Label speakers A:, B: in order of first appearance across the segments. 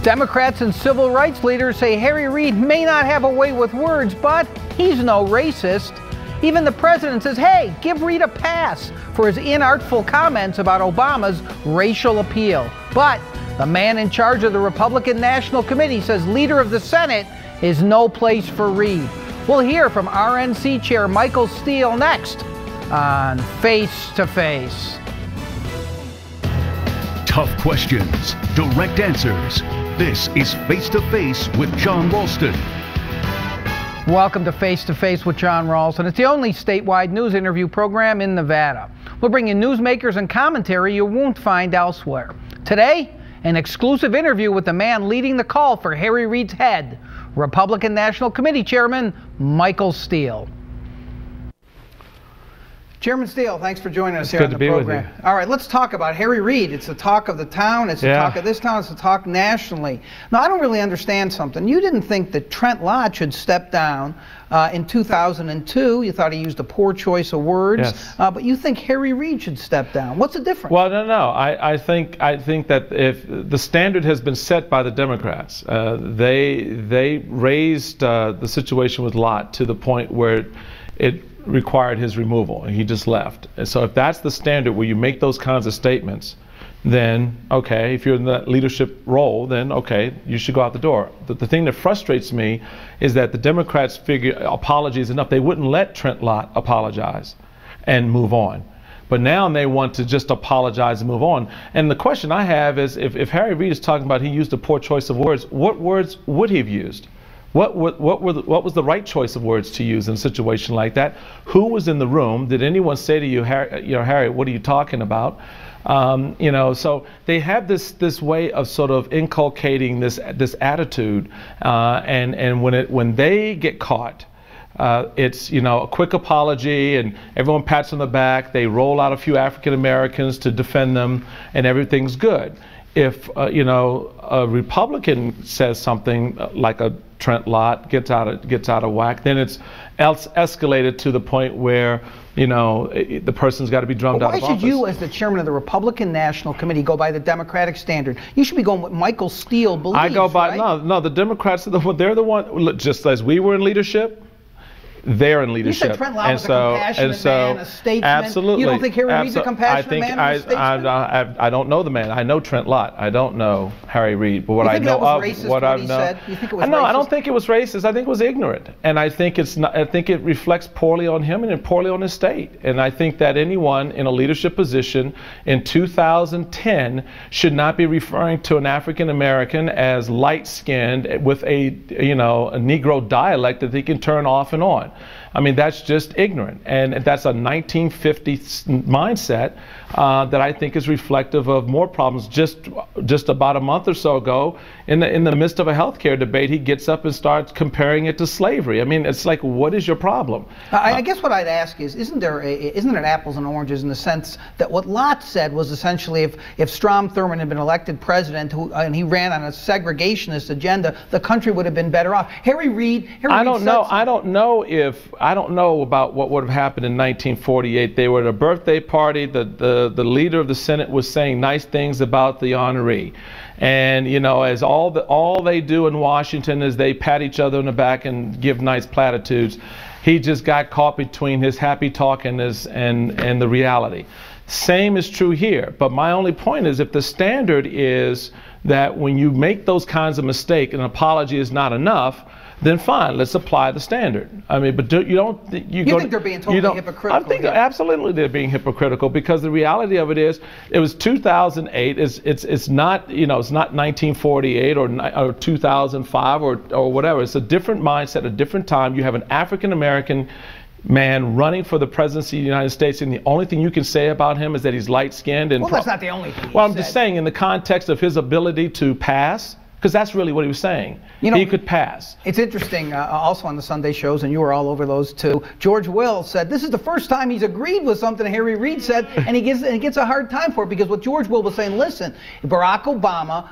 A: Democrats and civil rights leaders say Harry Reid may not have a way with words, but he's no racist. Even the president says, hey, give Reid a pass for his inartful comments about Obama's racial appeal. But the man in charge of the Republican National Committee says leader of the Senate is no place for Reid. We'll hear from RNC Chair Michael Steele next on Face to Face.
B: Tough questions, direct answers. This is Face to Face with John Ralston.
A: Welcome to Face with John Ralston. It's the only statewide news interview program in Nevada. We'll bring you newsmakers and commentary you won't find elsewhere. Today, an exclusive interview with the man leading the call for Harry Reid's head, Republican National Committee Chairman Michael Steele. Chairman Steele, thanks for joining us here on the program. All right, let's talk about Harry Reid. It's the talk of the town. It's the talk of this town. It's the talk nationally. Now, I don't really understand something. You didn't think that Trent Lott should step down in 2002. You thought he used a poor choice of words.
C: Yes.
A: But you think Harry Reid should step down. What's the difference?
C: Well, no. I think that if the standard has been set by the Democrats, they raised the situation with Lott to the point where it required his removal, and he just left. And so if that's the standard where you make those kinds of statements, then okay, if you're in that leadership role, then okay, you should go out the door. The thing that frustrates me is that the Democrats figure apology is enough. They wouldn't let Trent Lott apologize and move on. But now they want to just apologize and move on. And the question I have is, if Harry Reid is talking about he used a poor choice of words, what words would he have used? What was the right choice of words to use in a situation like that? Who was in the room? Did anyone say to you, Harry, what are you talking about? So they have this way of sort of inculcating this attitude, and when they get caught, it's a quick apology and everyone pats on the back. They roll out a few African Americans to defend them, and everything's good. If a Republican says something like a Trent Lott gets out of whack, then it's escalated to the point where the person's got to be drummed out of office.
A: Why should you, as the chairman of the Republican National Committee, go by the Democratic standard? You should be going with Michael Steele believes.
C: I go by
A: right?
C: no. The Democrats they're the one. Just as we were in leadership, they're in leadership.
A: You said Trent Lott was a compassionate man, a statesman.
C: Absolutely.
A: You don't think Harry Reid's a compassionate man and a statesman?
C: I don't know the man. I know Trent Lott. I don't know Harry Reid. But what I know of, what I know.
A: You think it was
C: no,
A: racist?
C: I don't think it was racist. I think it was ignorant, and I think it reflects poorly on him and poorly on his state. And I think that anyone in a leadership position in 2010 should not be referring to an African American as light-skinned with a Negro dialect that they can turn off and on. I mean, that's just ignorant, and that's a 1950s mindset that I think is reflective of more problems. Just about a month or so ago, in the midst of a healthcare debate, he gets up and starts comparing it to slavery. I mean, it's like, what is your problem?
A: I guess what I'd ask is, isn't it apples and oranges in the sense that what Lott said was essentially if Strom Thurmond had been elected president and he ran on a segregationist agenda, the country would have been better off. Harry Reid. I don't know about what would have happened in 1948. They were at a birthday party. The leader of the Senate was saying nice things about the honoree. And as all they do in Washington is they pat each other on the back and give nice platitudes. He just got caught between his happy talk and the reality. Same is true here. But my only point is, if the standard is that when you make those kinds of mistakes, an apology is not enough, then fine, let's apply the standard. I mean, but you think they're being totally hypocritical? I
C: think absolutely they're being hypocritical, because the reality of it is, it was 2008. It's not it's not 1948 or 2005 or whatever. It's a different mindset, a different time. You have an African American man running for the presidency of the United States, and the only thing you can say about him is that he's light-skinned. And
A: that's not the only thing.
C: Well, I'm just saying, in the context of his ability to pass. Because that's really what he was saying. He could pass.
A: It's interesting, also on the Sunday shows, and you were all over those too, George Will said this is the first time he's agreed with something Harry Reid said, and he gets a hard time for it, because what George Will was saying, listen, Barack Obama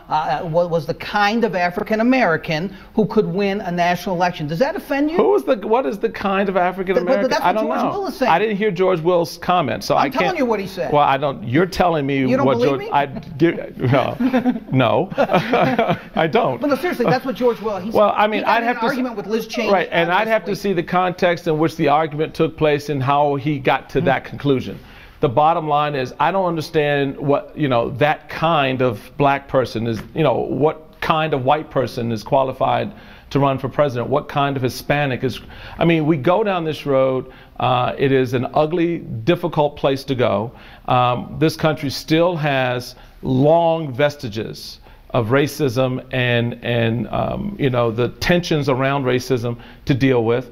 A: was the kind of African American who could win a national election. Does that offend you?
C: What is the kind of African American?
A: That's what
C: I don't
A: George
C: know.
A: Will is saying.
C: I didn't hear George Will's comment, so I can't.
A: I'm telling you what he said.
C: Well, I don't. You're telling me
A: you don't
C: what
A: believe
C: George.
A: Me?
C: No.
A: I don't.
D: But no, seriously, that's what George Will.
A: Well, I mean, I'd have
D: an
A: to
D: argument with Liz Cheney.
A: Right, and I'd have to see the context in which the argument took place and how he got to that conclusion. The bottom line is, I don't understand what, that kind of black person is, what kind of white person is qualified to run for president, what kind of Hispanic is. I mean, we go down this road. It is an ugly, difficult place to go. This country still has long vestiges of racism and the tensions around racism to deal with.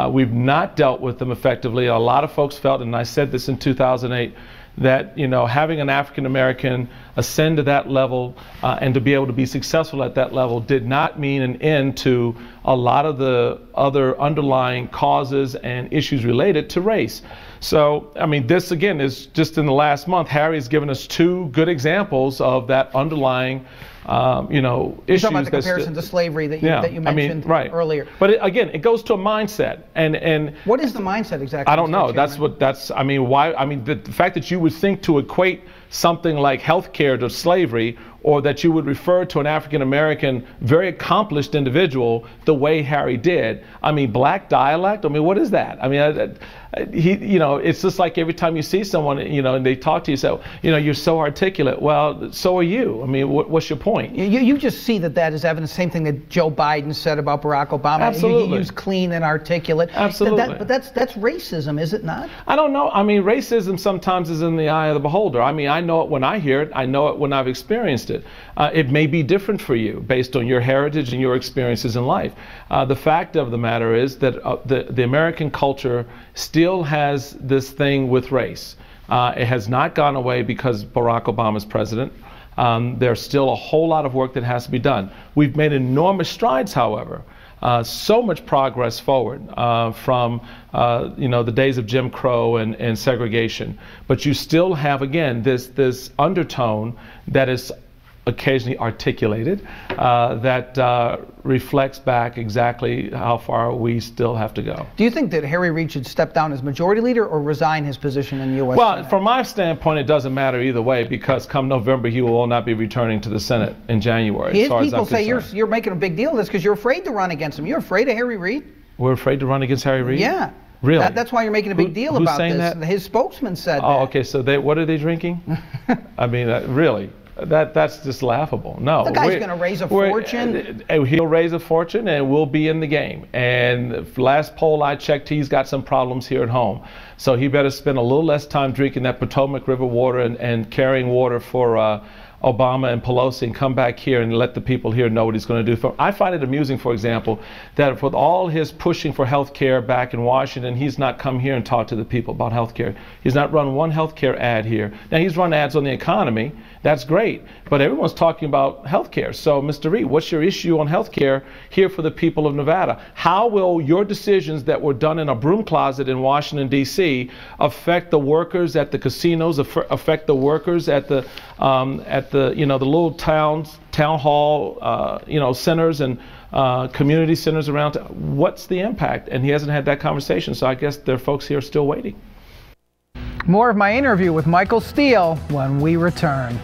A: We've not dealt with them effectively. A lot of folks felt, and I said this in 2008, that having an African American ascend to that level and to be able to be successful at that level did not mean an end to a lot of the other underlying causes and issues related to race. So, I mean, this again is just in the last month. Harry's given us two good examples of that underlying issues.
D: You're talking about the comparison to slavery that you mentioned earlier.
A: But it goes to a mindset. And
D: what is the mindset exactly?
A: I don't know. The fact that you would think to equate something like healthcare to slavery, or that you would refer to an African American, very accomplished individual the way Harry did. I mean, black dialect. I mean, what is that? I mean, it's just like every time you see someone, and they talk to you, say, you're so articulate. Well, so are you. I mean, what's your point?
D: You just see that as evidence. Same thing that Joe Biden said about Barack Obama.
A: Absolutely.
D: You use clean and articulate.
A: Absolutely.
D: But that's racism, is it not?
A: I don't know. I mean, racism sometimes is in the eye of the beholder. I mean, I know it when I hear it. I know it when I've experienced it. It may be different for you based on your heritage and your experiences in life. The fact of the matter is that the American culture still has this thing with race. It has not gone away because Barack Obama is president. There's still a whole lot of work that has to be done. We've made enormous strides, however. So much progress forward from the days of Jim Crow and segregation. But you still have, again, this undertone that is occasionally articulated that reflects back exactly how far we still have to go.
D: Do you think that Harry Reid should step down as majority leader or resign his position in the U.S.
A: Well,
D: Senate?
A: from my standpoint, it doesn't matter either way, because come November, he will not be returning to the Senate in January.
D: People say you're making a big deal of this because you're afraid to run against him. You're afraid of Harry Reid?
A: We're afraid to run against Harry Reid?
D: Yeah.
A: Really?
D: That's why you're making a big deal about this.
A: That?
D: His spokesman said that.
A: Oh, okay. So what are they drinking? I mean, really? That's just laughable. No.
D: The guy's going to raise a fortune.
A: He'll raise a fortune and we'll be in the game. And last poll I checked, he's got some problems here at home. So he better spend a little less time drinking that Potomac River water and carrying water for Obama and Pelosi, and come back here and let the people here know what he's going to do. I find it amusing, for example, that with all his pushing for health care back in Washington, he's not come here and talked to the people about health care. He's not run one health care ad here. Now, he's run ads on the economy. That's great. But everyone's talking about health care. So, Mr. Reid, what's your issue on health care here for the people of Nevada? How will your decisions that were done in a broom closet in Washington, D.C. affect the workers at the casinos, affect the workers at the little town hall, centers and community centers around? What's the impact? And he hasn't had that conversation. So I guess there are folks here still waiting.
D: More of my interview with Michael Steele when we return.